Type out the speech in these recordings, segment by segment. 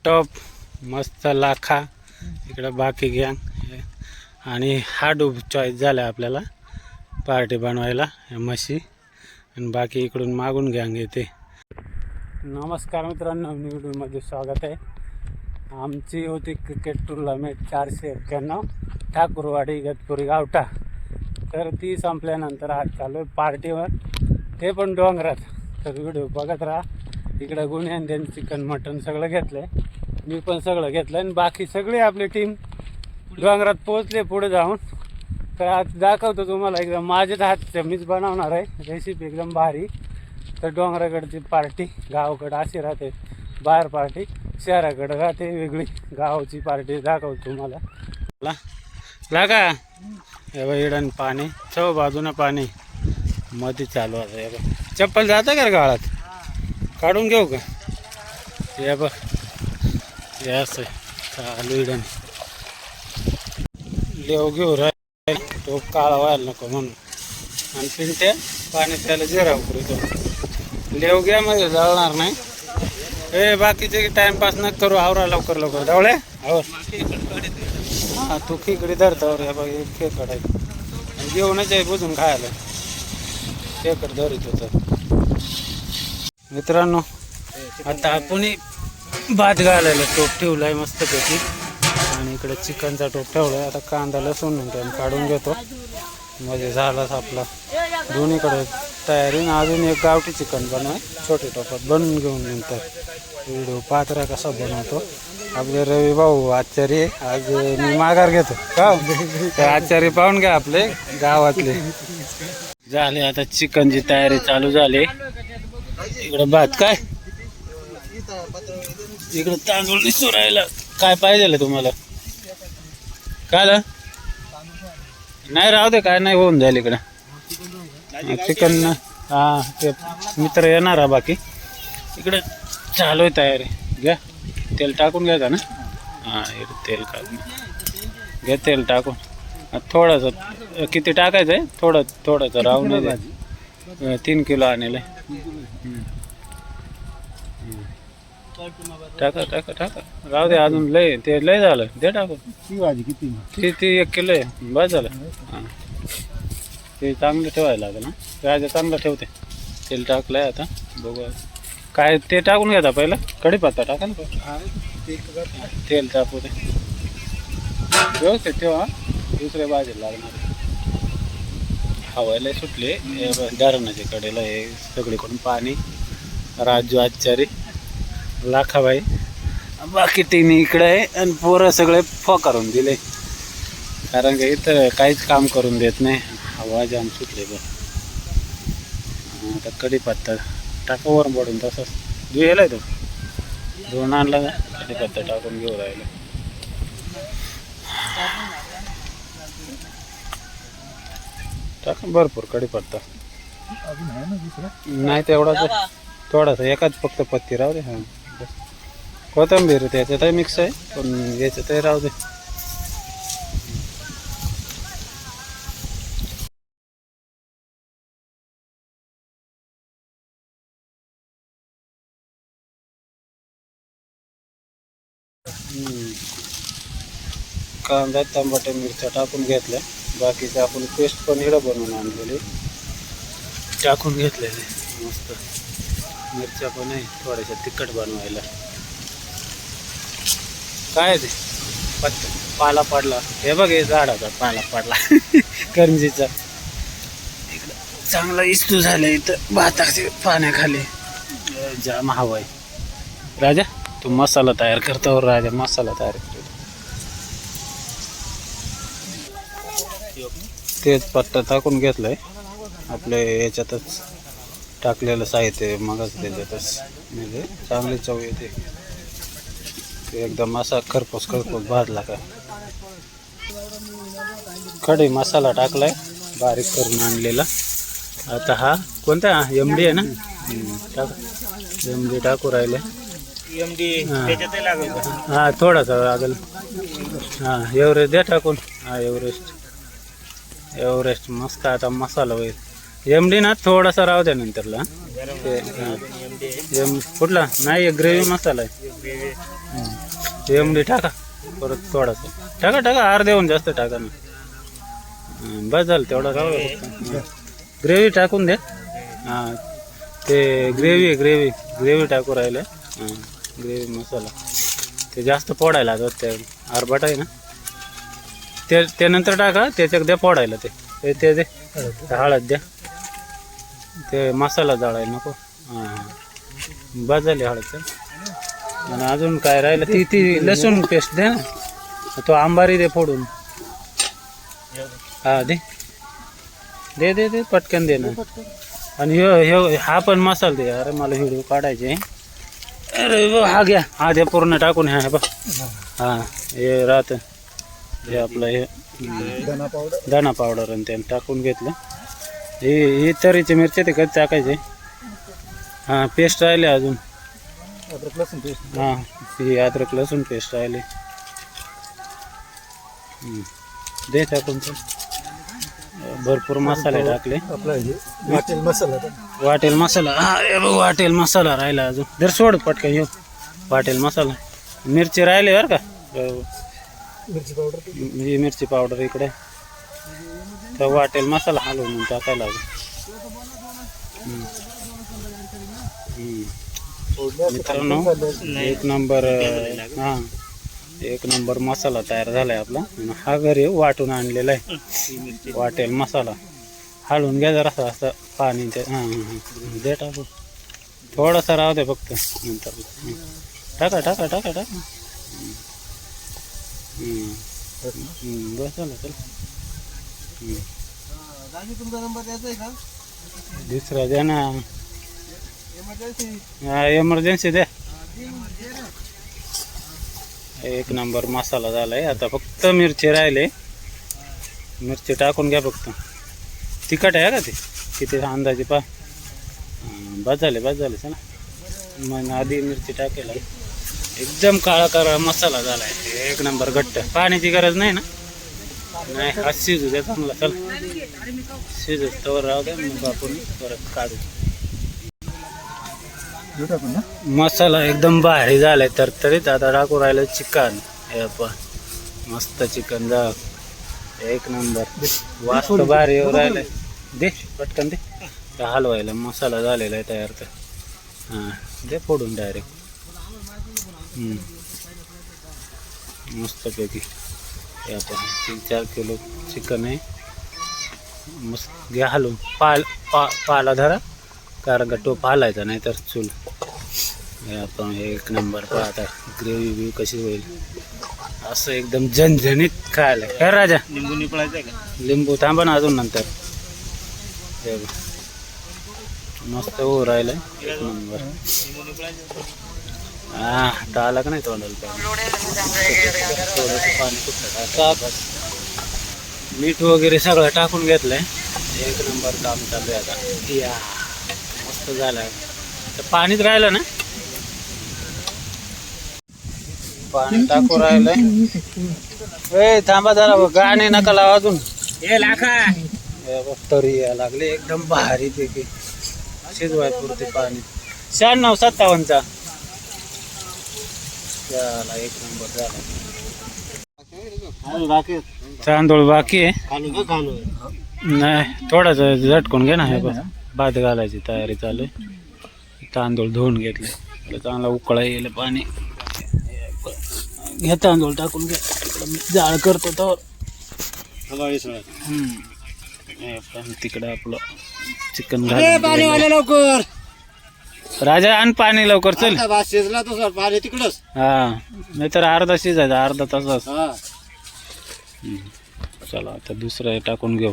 Top मस्त लाखा इकडं बाकी गँग आणि हा डूब चॉईस झाला आपल्याला पार्टी बनवायला म्हशी आणि बाकी इकडून मागून गँग येते. नमस्कार मित्रांनो, नवीन व्हिडिओमध्ये स्वागत आहे. आमची होती क्रिकेट टुर्नामेंट 491 ठाकूरवाडी इगतपुरी गावठा. तर ती संपल्यानंतर आज चालू आहे पार्टीवर, ते पण डोंगरात. तर व्हिडिओ बघत राहा. इकडं गुन्ह्यान त्यांनी चिकन मटन सगळं घेतलं आहे, मी पण सगळं घेतलं आणि बाकी सगळी आपली टीम डोंगरात पोहोचले पुढे जाऊन. तर आज दाखवतो तुम्हाला एकदम माझ्याच हातचं मीच बनवणार आहे, रेसिपी एकदम भारी. तर डोंगराकडची पार्टी गावाकडं अशी राहते, बाहेर पार्टी शहराकडं राहते वेगळी. गावाची पार्टी दाखवतो तुम्हाला. लागा इडन पाणी चव बाजूनं पाणी मध्ये चालू आहे. हे बघ चप्पल जातं का गाळात, काढून घेऊ का? हे बघ हे असं चालू इडन लेव घेऊ राहील तो काळा व्हायला नको म्हणून. आणि पिंट्या पाणी प्यायला जिराव करू, लेव घ्या मध्ये जळणार नाही. ए बाकीचे टाइमपास न करू, आवरा लवकर लवकर डवळे आवर. हां तू खिकडी धरतावर हे बघ खेकड आहे आणि घेऊनच आहे बुजून खायला. खेकड धरीत होतं. मित्रांनो आता आपण भात घालायला टोप ठेवला आहे मस्तपैकी आणि इकडे चिकनचा टोप ठेवला आहे. आता कांदा लसूण काढून घेतो. मध्ये झालाच आपला दोन्हीकडे तयारी. अजून एक गावठी चिकन बनवाय छोटे टोपात बनवून घेऊन नंतर व्हिडिओ पात्रा कसा बनवतो. आपले रवी भाऊ आचार्य आज मी माघार घेतो का आचार्य पाहून घ्या आपले गावातले. झाले आता चिकनची तयारी चालू झाली. इकडं भात काय, इकडं तांदूळ निसू राहिला. काय पाहिजे तुम्हाला? काय नाही राहू दे, काय नाही होऊन जाईल इकडं चिकन. हा ते मित्र येणार आहे बाकी. इकडं चालू आहे तयारी. घ्या तेल टाकून घ्यायचं ना. हां इकडं तेल टाकून घ्या, तेल टाकून थोडंसं. किती टाकायचं आहे? थोडंसं राहून 3 किलो आणलं आहे. टाका टाका टाका राहू दे, अजून लय ते लय झालं ते टाकून. किती 1 किलो आहे बस झालं. हां ते चांगलं ठेवायला लागेल ना. राजा चांगलं ठेवते. तेल टाकलं आहे आता बघू काय ते टाकून घ्या पहिलं. कढीपत्ता टाका ना, तेल टाकू दे व्यवस्थित ठेवा. दुसऱ्या भाजीला लागणार हवायला सुटले धरणाच्या कडेला. हे सगळीकडून पाणी. राजू आचारी लाखाबाई बाकी टीम इकडे आहे आणि पोरं सगळे करून दिले, कारण का इथं काहीच काम करून देत नाही. हवा जाम सुटले बघ. आता कढीपत्ता टाका वर पडून तसंच धुयेला तो 2 आणला ना. कढीपत्ता टाकून घेऊ राहिला. टाका भरपूर कढीपत्ता. नाही तेवढाच थोडासा एकाच फक्त पत्ती राहू दे. हां कोथिंबीर त्याच्यातही मिक्स आहे पण याच्यातही राहू दे. कांदा टमाटे मिरच्या टाकून घेतल्या. बाकीचे आपण पेस्ट पण इकडं बनवून आणलेली टाकून घेतलेले. मस्त मिरच्या पण आहे थोड्याशा तिखट बनवायला. काय ते पाला पडला हे बघ, हे झाडाचा पाला पडला करंजीचा. इकडं चांगला इस्तू झालं इथं भाताचे पाण्याखाली. जाम हवा आहे. राजा तू मसाला तयार करतो. राजा मसाला तयार करतो. तेच पत्ता टाकून घेतलाय आपल्या याच्यातच टाकलेलं साहित्य मगच त्याच्यातच म्हणजे चांगली चव येते. एकदम असा खरपूस भाजला का. कढी मसाला टाकलाय बारीक करून आणलेला. आता हा कोणता एमडी आहे ना, एमडी टाकू राहिले. हा थोडासा लागेल. हा एव्हरेस्ट द्या टाकून. हा एव्हरेस्ट मस्त. आता मसाला होईल. एमडी ना थोडासा राहू द्या नंतरला. कुठला नाही ग्रेव्ही मसाला आहे. एमडी टाका परत थोडासा टाका टाका अर्ध्याहून जास्त टाका ना. बस झालं तेवढा राहू. ग्रेव्ही टाकून द्या. हां ते ग्रेव्ही टाकू राहिले. हां ग्रेव्ही मसाला ते जास्त फोडायला लागत ते आरबाट आहे ना ते नंतर टाका त्याच्यात द्या फोडायला ते दे हळद द्या ते मसाला जाळायला नको. हां बस झाली हळद. आणि अजून काय राहिलं ती लसूण पेस्ट दे ना तो आंबारी दे फोडून. हा दे दे दे दे पटकन दे ना. आणि हा पण मसाला दे. अरे मला व्हिडिओ काढायचे. अरे हा घ्या हा द्या पूर्ण टाकून. ह्या बघ हां हे राहतं हे आपलं हे धना पावडर आणि त्यानं टाकून घेतलं. ही तरीची मिरची ते कधी टाकायचे. हां पेस्ट राहिले अजून. अद्रक लसूण पेस्ट. हां ही अद्रक लसूण पेस्ट राहिली. दे टाकून भरपूर मसाले टाकले. वाटेल मसाला. हा वाटेल मसाला राहिला अजून. जर सोड पटकन येऊ. वाटेल मसाला मिरची राहिली बरं का. मिरची पावडर इकडे तर वाटेल मसाला हलवून टाकायला लागेल. मित्रांनो एक नंबर मसाला तयार झालाय आपला. हा घरी वाटून आणलेला आहे वाटेल मसाला. हलवून घ्या जरा असं पाणी ते. दे टाकू थोडासा राहू दे फक्त नंतर टाका टाका टाका टाका. बस झालं चल. दुसरा द्या ना. एमर्जन्सी द्या. एक नंबर मसाला झालाय. आता फक्त मिरची राहिले. मिरची टाकून घ्या फक्त. तिखट आहे का ते किती अंदाजे पा. बस झाले चला. मग आधी मिरची टाकेला. एकदम काळा काळा मसाला झालाय. एक नंबर घट्ट. पाण्याची गरज नाही ना. नाही हा शिजू द्या चांगला. चल शिजू तवर राहू द्या मग आपण परत काढू. मसाला एकदम भारी झालाय तरतरीत. आता टाकू राहिलं चिकन. हे पण मस्त चिकन जा एक नंबर. वास तर भारी राहिलाय. दे पटकन दे. हलवायला मसाला झालेला आहे तयार. तर हां दे फोडून डायरेक्ट. मस्तपैकी हे आपण 3-4 किलो चिकन आहे. मस्त घ्या हलवून. पाला धरा कारण का टोप हालायचा नाही तर चूल. हे आपण एक नंबर पाहता. ग्रेव्ही बी कशी होईल असं एकदम झणझणीत खायला. काय राजा लिंबू निपळायचं का. लिंबू थांबा ना अजून नंतर. हे मस्त हो राहिलंय एक नंबर. हा तर आला का नाही तोंडाला पाणी कुठलं. मीठ वगैरे सगळं टाकून घेतलंय. एक नंबर काम चालू आहे आता. या मस्त झालंय. तर पाणीच राहिलं ना. पाणी टाकू राहिलंय. थांबा जरा गाणे नका लावा अजून. हे लाखा तरी या लागले एकदम भारी पैकी. शिजवाय पुरते पाणी. 96-57चा झाला. एक नंबर झाला. तांदूळ बाकी आहे. नाही थोडाच झटकून घे ना. हे बघ भात घालायची तयारी चालू आहे. तांदूळ धुवून घेतले. चांगला उकळा येईल पाणी. घ्या तांदूळ टाकून घ्या. जाळ करतो तर तिकडे आपलं चिकन घालून लवकर. राजा आण पाणी लवकर चल. शिजला तो सर पाणी तिकडच. हा नाहीतर अर्धा शिजायचा अर्धा तासच. चला आता दुसरं टाकून घेऊ.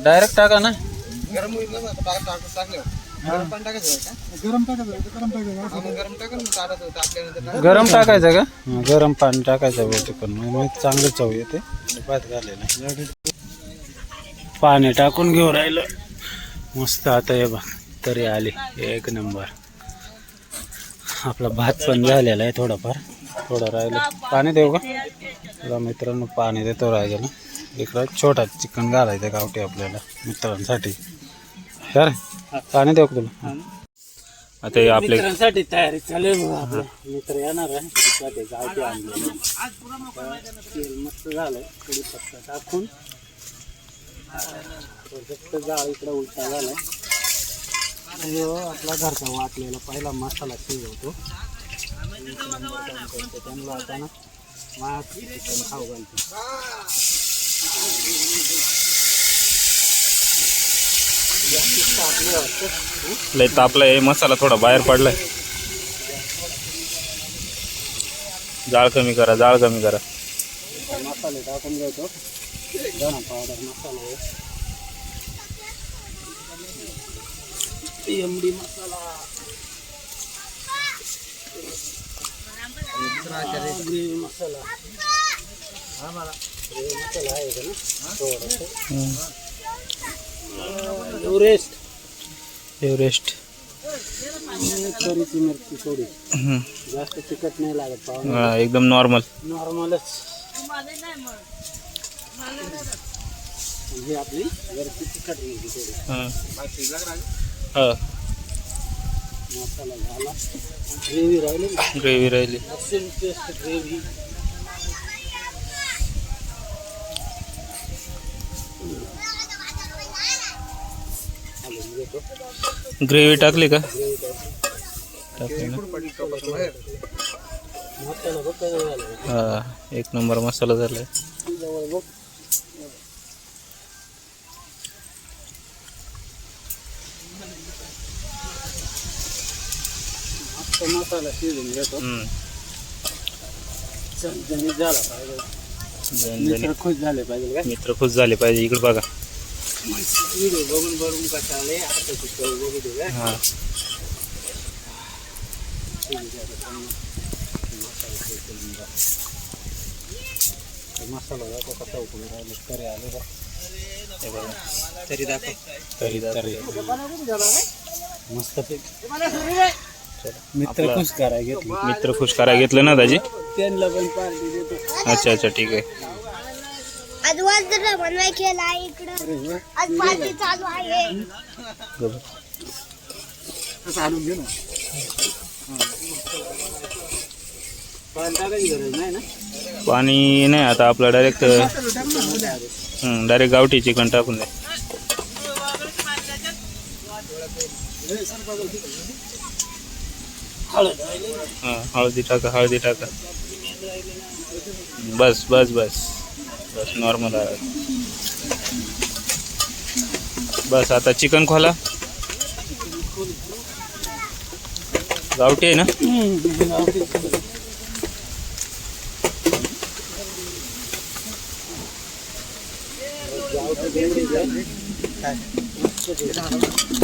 डायरेक्ट टाका ना. गरम टाकायचं का. गरम पाणी टाकायचं पण चांगलं चव येते. भात घालेलं पाणी टाकून घेऊ राहिलं मस्त. आता हे बघ तरी आली एक नंबर. आपला भात पण झालेला आहे. थोडं राहिलं. पाणी देऊ का तुला मित्रांनो. पाणी देतो राहिलं. इकडं छोटा चिकन घालायचं गावठी आपल्याला मित्रांसाठी. सर पाणी देऊ का तुला. आता हे आपले मित्रांसाठी तयारी चालू आहे. आपले मित्र येणार आहे. ते गावठी आणलेलं. तेल मस्त झालं. कढीपत्ता टाकून फक्त जाळ इकडे उलटा झालाय. आणि आपला घरचा वाटलेला पहिला मसाला शिजवतो. त्यांना आता ना चिकन खाऊ घालतो. लय तापलाय मसाला, थोडा बाहेर पडलाय. जाळ कमी करा, जाळ कमी करा. मसाले टाकून घेतो. धना पावडर मसाला आहे. एमडी मसाला, ग्रेव्ही मसाला. ग्रेव्ही मसाला आहे का ना थोडंसं. एव्हरेस्ट करीची मिरची थोडी, जास्त तिखट नाही लागत पाहून. एकदम नॉर्मल नॉर्मलच. ही आपली घरची तिखट मिरची थोडी. मसाला झाला. ग्रेव्ही राहिली. ग्रेव्ही राहिली. लसूण पेस्ट ग्रेव्ही. ग्रेव्ही टाकली का? टाकली ना. मसाला बघ कसा झाला. हा, एक नंबर मसाला झालाय. जवळ बघ. मस्त मसाला शिजून घेतो. झणझणीत झाला पाहिजे. मित्र खुश झाले पाहिजे का? मित्र खुश झाले पाहिजे. इकडे बघा. व्हिडिओ बघून कशा आले हाताची चव बघू दे का? हा, मसाला दाखव कसा उकळून राहिले. तरी आले बघ. हे बघा. तरी दाखव. तरी मस्त मित्र खुश करा घेतलं. मित्र खुश करा घेतलं ना दाजी. त्यांना पण पार्टी देतो. अच्छा अच्छा, ठीक आहे. आज वाजता बनवाय केला इकडं. आज पार्टी चालू आहे. आणून घे ना. पाणी टाकायची गरज नाही ना. पाणी नाही आता आपलं डायरेक्ट गावठी चिकन टाकून द्या. हळदी टाका, हळदी टाका. बस बस बस बस, नॉर्मल आहे. बस आता चिकन खोला. गावठी आहे ना.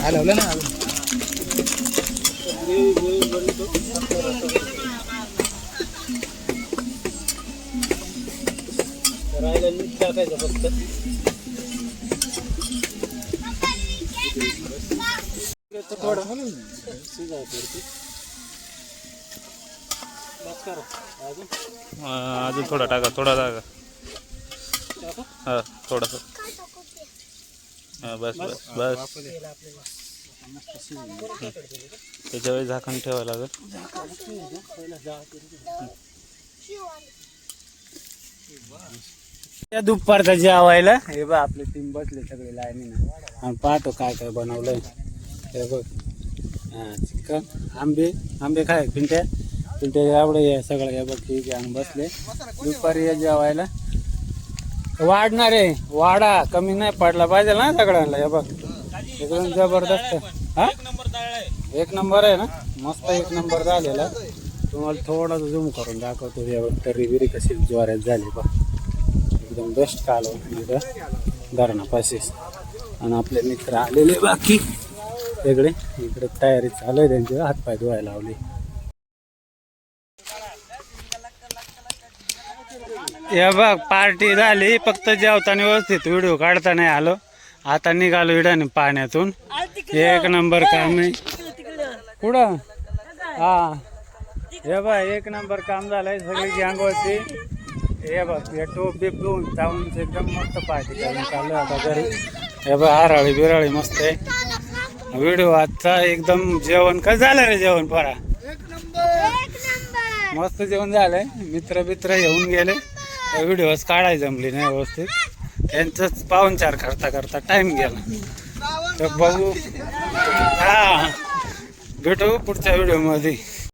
हलवलं ना. राहिला मीठ टाकायचं फक्त. थोडं शिजायचं. बस करा. अजून थोडा टाका, थोडा टाका. हा, थोडासा. हा, बस बस बस. त्याच्या वेळी झाकण ठेवायला लागेल. त्या दुपारचा जेवायला हे बघ आपली टीम बसले सगळे लाईनीने. आणि पाहतो काय काय बनवलंय. हे बघ. चिकन, आंबे खाय. पिंट्या आवडे सगळं. हे बघ ही गॅंग बसले दुपारी या जेवायला. वाढणार आहे. वाडा कमी नाही पडला पाहिजे ना सगळ्यांना. हे बघ एकदम जबरदस्त. हा, एक नंबर आहे ना. मस्त एक नंबर झालेला. तुम्हाला थोडं झूम करून दाखवतो. हे बघ तरी बिरी कशी ज्वाऱ्यात झाली बघ. एकदम बेस्ट कालवण इथं धरणापाशीच. आणि आपले मित्र आलेले बाकी वेगळे. इकडे तयारी चालू आहे त्यांची. हातपाय धुवायला लावली. हे बघ पार्टी झाली. फक्त जेवताना व्यवस्थित व्हिडिओ काढता नाही आलो. आता निघालो इडाने पाण्यातून. एक नंबर काम आहे. कुठं? हा, हे बघ एक नंबर काम झालंय. सगळी गँगवरती. हे बघ हे टोप बीप घेऊन जाऊन एकदम मस्त पार्टी करून चालू आता घरी. हे बघ हराळी बिराळी मस्त आहे. व्हिडिओ आजचा एकदम जेवण कसं झालं रे जेवण परा एक नंबर. मस्त जेवण झालंय. मित्र येऊन गेले, व्हिडिओज काढायला जमली नाही व्यवस्थित. त्यांचंच पाहुणचार करता करता टाइम गेला. तर बघू, हा भेटू पुढच्या व्हिडिओ मध्ये.